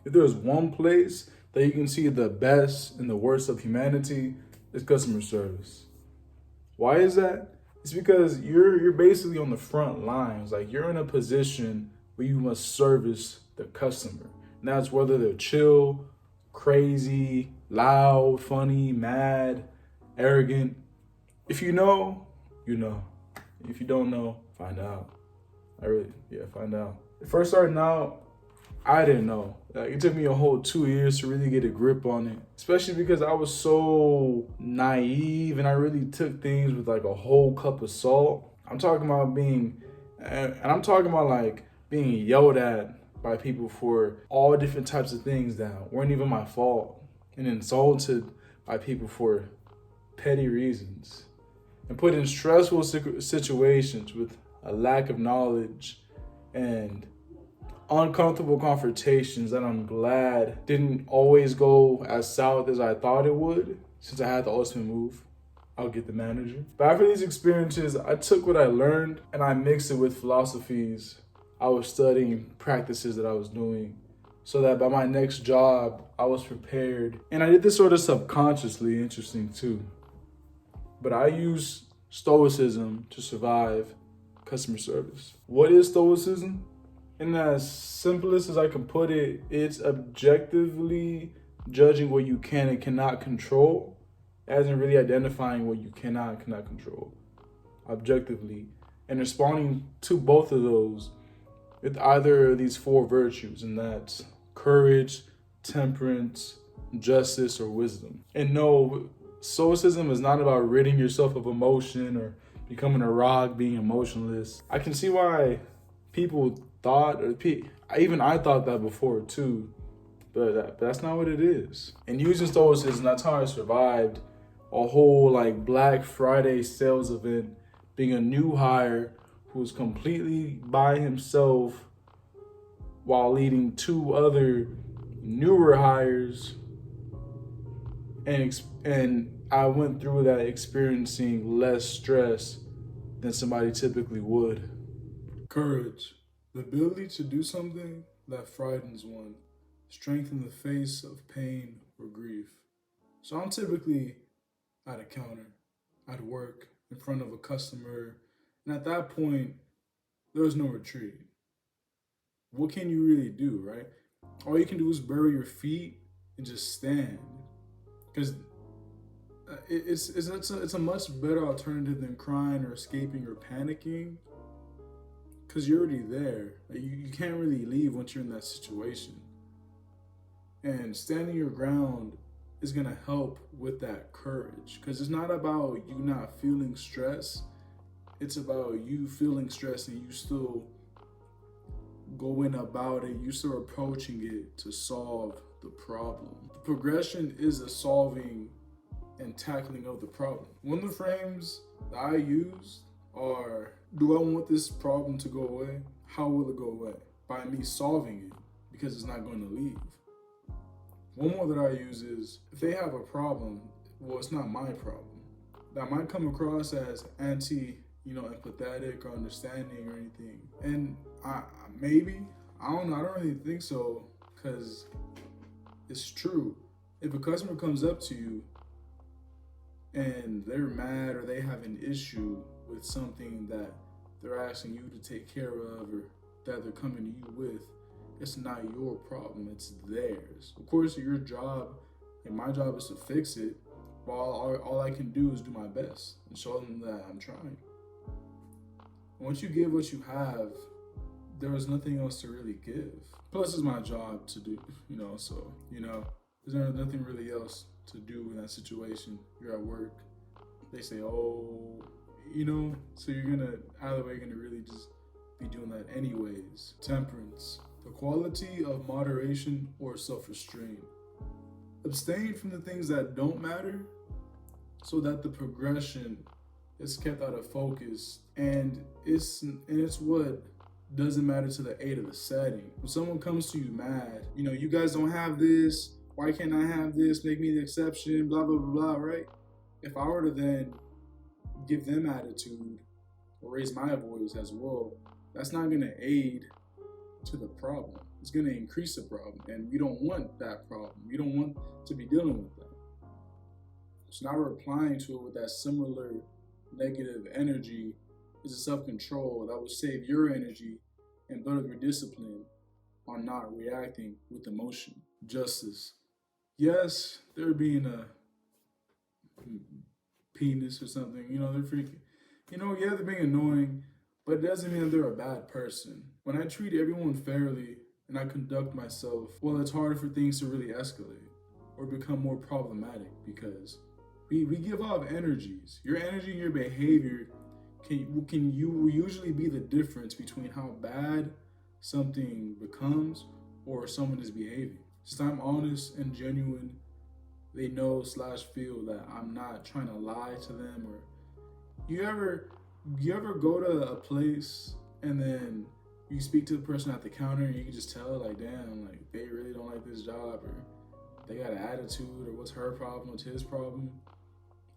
If there's one place that you can see the best and the worst of humanity, it's customer service. Why is that? It's because you're basically on the front lines. Like, you're in a position where you must service the customer. And that's whether they're chill, crazy, loud, funny, mad, arrogant. If you know, you know. If you don't know, find out. Find out. First starting out, I didn't know. Like, it took me a whole 2 years to really get a grip on it, especially because I was so naive and I really took things with like a whole cup of salt. I'm talking about being yelled at by people for all different types of things that weren't even my fault, and insulted by people for petty reasons, and put in stressful situations with a lack of knowledge and uncomfortable confrontations that I'm glad didn't always go as south as I thought it would, since I had the ultimate move. I'll get the manager. But after these experiences, I took what I learned and I mixed it with philosophies I was studying, practices that I was doing, so that by my next job, I was prepared. And I did this sort of subconsciously, interesting too. But I use Stoicism to survive customer service. What is Stoicism? In as simplest as I can put it, it's objectively judging what you can and cannot control, as in really identifying what you cannot and cannot control objectively, and responding to both of those with either of these four virtues, and that's courage, temperance, justice, or wisdom. And no, Stoicism is not about ridding yourself of emotion or becoming a rock, being emotionless. I can see why people thought, even I thought that before too, but that's not what it is. And using Stoicism, that's how I survived a whole like Black Friday sales event, being a new hire who was completely by himself while leading two other newer hires, and I went through that experiencing less stress than somebody typically would. Courage. The ability to do something that frightens one, strength in the face of pain or grief. So I'm typically at a counter, at work, in front of a customer, and at that point, there's no retreat. What can you really do, right? All you can do is bury your feet and just stand, because it's a much better alternative than crying or escaping or panicking. Because you're already there. Like, you can't really leave once you're in that situation. And standing your ground is going to help with that courage. Because it's not about you not feeling stress. It's about you feeling stress and you still going about it. You still approaching it to solve the problem. The progression is the solving and tackling of the problem. One of the frames that I use are, do I want this problem to go away? How will it go away? By me solving it, because it's not going to leave. One more that I use is, if they have a problem, well, it's not my problem. That might come across as empathetic or understanding or anything. And I don't really think so, because it's true. If a customer comes up to you and they're mad or they have an issue with something that they're asking you to take care of or that they're coming to you with, it's not your problem, it's theirs. Of course, your job and my job is to fix it, while all I can do is do my best and show them that I'm trying. Once you give what you have, there is nothing else to really give. Plus, it's my job to do, there's nothing really else to do in that situation. You're at work, they say, so either way, you're gonna really just be doing that anyways. Temperance, the quality of moderation or self-restraint. Abstain from the things that don't matter so that the progression is kept out of focus, and it's what doesn't matter to the aid of the setting. When someone comes to you mad, you guys don't have this, why can't I have this, make me the exception, blah, blah, blah, blah, right? If I were to then give them attitude or raise my voice as well, that's not gonna aid to the problem. it's going to increase the problem. And we don't want that problem. We don't want to be dealing with that. So now replying to it with that similar negative energy is a self-control that will save your energy and build up your discipline on not reacting with emotion. Justice. Yes, they're being a penis or something, they're freaking, yeah, they're being annoying, but it doesn't mean that they're a bad person. When I treat everyone fairly and I conduct myself, well, it's harder for things to really escalate or become more problematic because we give off energies. Your energy and your behavior can usually be the difference between how bad something becomes or someone is behaving. Since I'm honest and genuine, they know / feel that I'm not trying to lie to them. Or you ever go to a place and then you speak to the person at the counter and you can just tell, like, damn, like they really don't like this job, or they got an attitude, or what's her problem, what's his problem.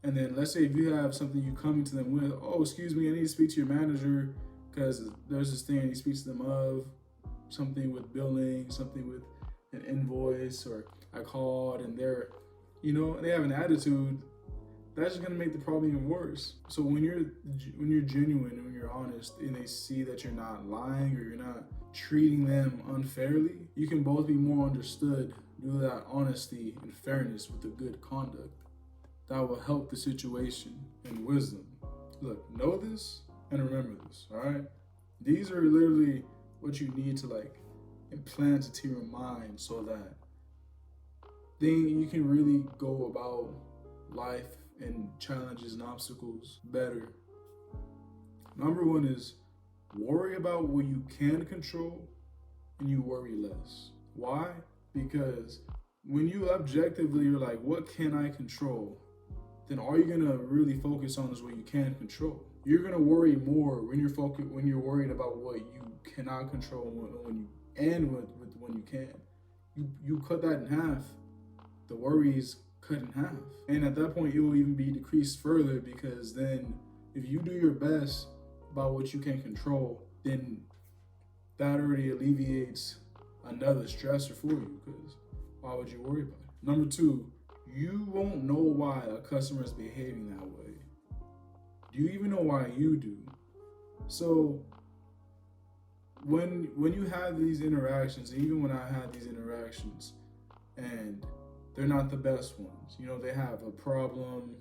And then let's say if you have something you coming to them with, oh, excuse me, I need to speak to your manager because there's this thing I need to speak to them of, something with billing, something with an invoice, or I called and they're, they have an attitude, that's just gonna make the problem even worse. So when you're genuine and when you're honest and they see that you're not lying or you're not treating them unfairly, you can both be more understood due to that honesty and fairness with the good conduct. That will help the situation and wisdom. Look, know this and remember this, all right? These are literally what you need to implant into your mind so that then you can really go about life and challenges and obstacles better. Number one is worry about what you can control and you worry less. Why? Because when you objectively are like, what can I control? Then all you're gonna really focus on is what you can control. You're gonna worry more when you're worried about what you cannot control when you can. You cut that in half. The worries cut in half. And at that point, it will even be decreased further because then if you do your best about what you can control, then that already alleviates another stressor for you because why would you worry about it? Number two, you won't know why a customer is behaving that way. Do you even know why you do? So when you have these interactions, and even when I had these interactions, and they're not the best ones, they have a problem,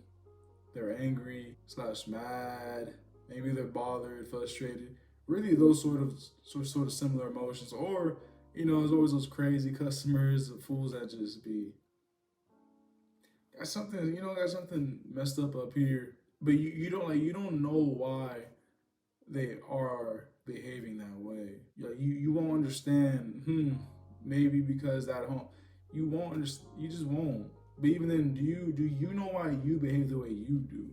they're angry / mad, maybe they're bothered, frustrated, really those sort of similar emotions. Or there's always those crazy customers, the fools that just be got something messed up here, but you don't know why they are behaving that way. You won't understand. Maybe because that home, you won't understand. You just won't. But even then, do you know why you behave the way you do?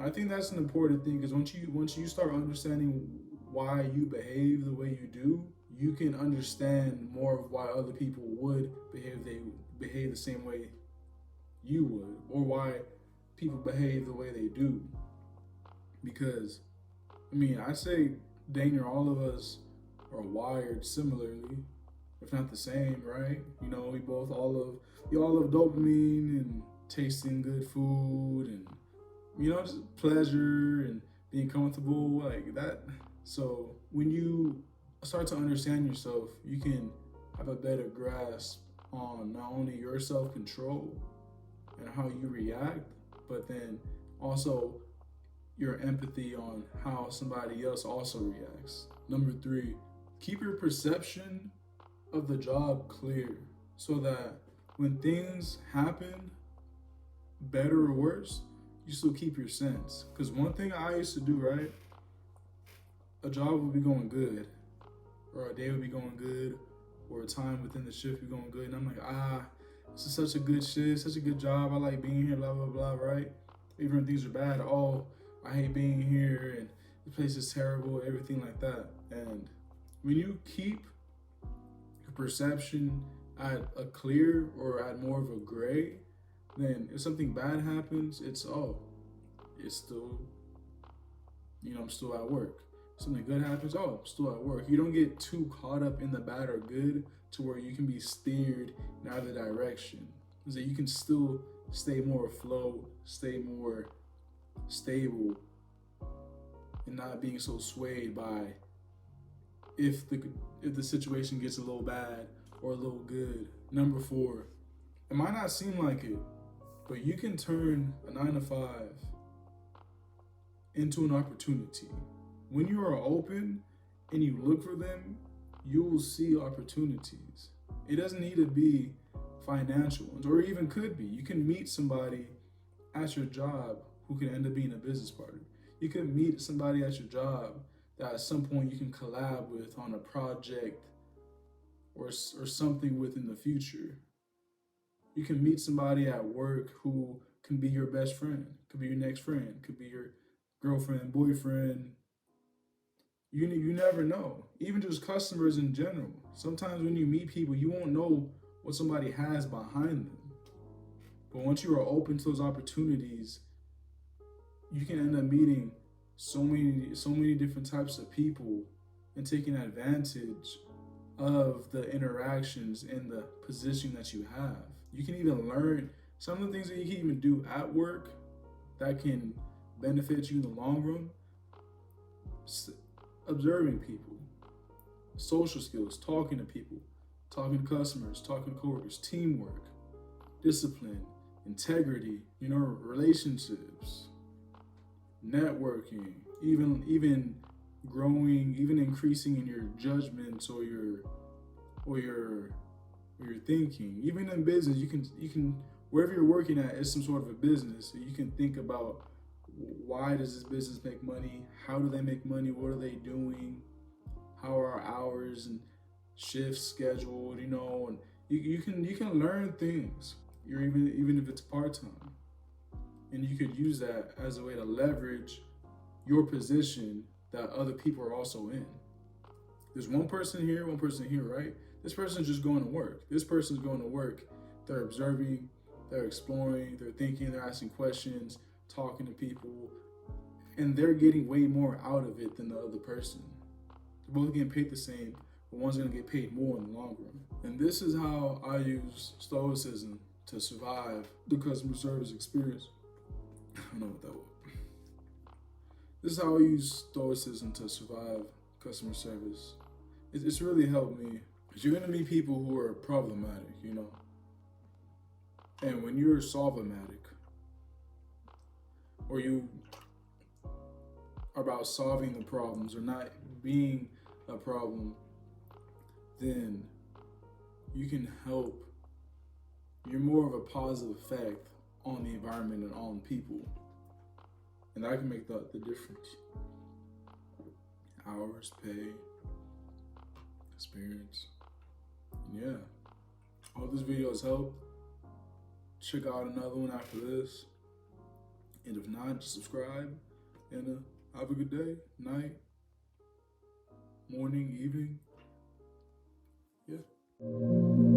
I think that's an important thing because once you start understanding why you behave the way you do, you can understand more of why other people would behave the same way you would, or why people behave the way they do. Because I say dang near all of us are wired similarly, if not the same, right? We all love dopamine and tasting good food and just pleasure and being comfortable like that. So when you start to understand yourself, you can have a better grasp on not only your self-control and how you react, but then also your empathy on how somebody else also reacts. Number three, keep your perception of the job clear so that when things happen, better or worse, you still keep your sense. Because one thing I used to do, right? A job would be going good, or a day would be going good, or a time within the shift be going good, and I'm like, this is such a good shift, such a good job, I like being here, blah, blah, blah, right? Even if things are bad, I hate being here, and the place is terrible, everything like that. And when you keep your perception at a clear or at more of a gray, then if something bad happens, it's still, I'm still at work. something good happens, oh, I'm still at work. You don't get too caught up in the bad or good to where you can be steered in either direction. Is that you can still stay more afloat, stay more stable, and not being so swayed by if the situation gets a little bad or a little good. Number 4, it might not seem like it, but you can turn a 9-to-5 into an opportunity. When you are open and you look for them, you will see opportunities. It doesn't need to be financial ones, or even could be. You can meet somebody at your job who can end up being a business partner. You can meet somebody at your job that at some point you can collab with on a project or something within the future. You can meet somebody at work who can be your best friend, could be your next friend, could be your girlfriend, boyfriend. You never know. Even just customers in general. Sometimes when you meet people, you won't know what somebody has behind them. But once you are open to those opportunities, you can end up meeting so many different types of people and taking advantage of the interactions and the position that you have. You can even learn some of the things that you can even do at work that can benefit you in the long run. Observing people, social skills, talking to people, talking to customers, talking to coworkers, teamwork, discipline, integrity, relationships, networking, even growing, even increasing in your judgments or your thinking. Even in business, you can wherever you're working at is some sort of a business. So you can think about, why does this business make money? How do they make money? What are they doing? How are our hours and shifts scheduled? And you can learn things. You're even if it's part-time. And you could use that as a way to leverage your position that other people are also in. There's one person here, right? This person's just going to work. This person's going to work. They're observing, they're exploring, they're thinking, they're asking questions, talking to people, and they're getting way more out of it than the other person. They're both getting paid the same, but one's gonna get paid more in the long run. And this is how I use Stoicism to survive the customer service experience. I don't know what that was. This is how I use Stoicism to survive customer service. It's really helped me, because you're gonna meet people who are problematic, and when you're solve-matic, or you are about solving the problems or not being a problem, then you can help. You're more of a positive effect on the environment and on people. And that can make the difference. Hours, pay, experience. And yeah, I hope this video has helped. Check out another one after this. And if not, just subscribe. And have a good day, night, morning, evening. Yeah.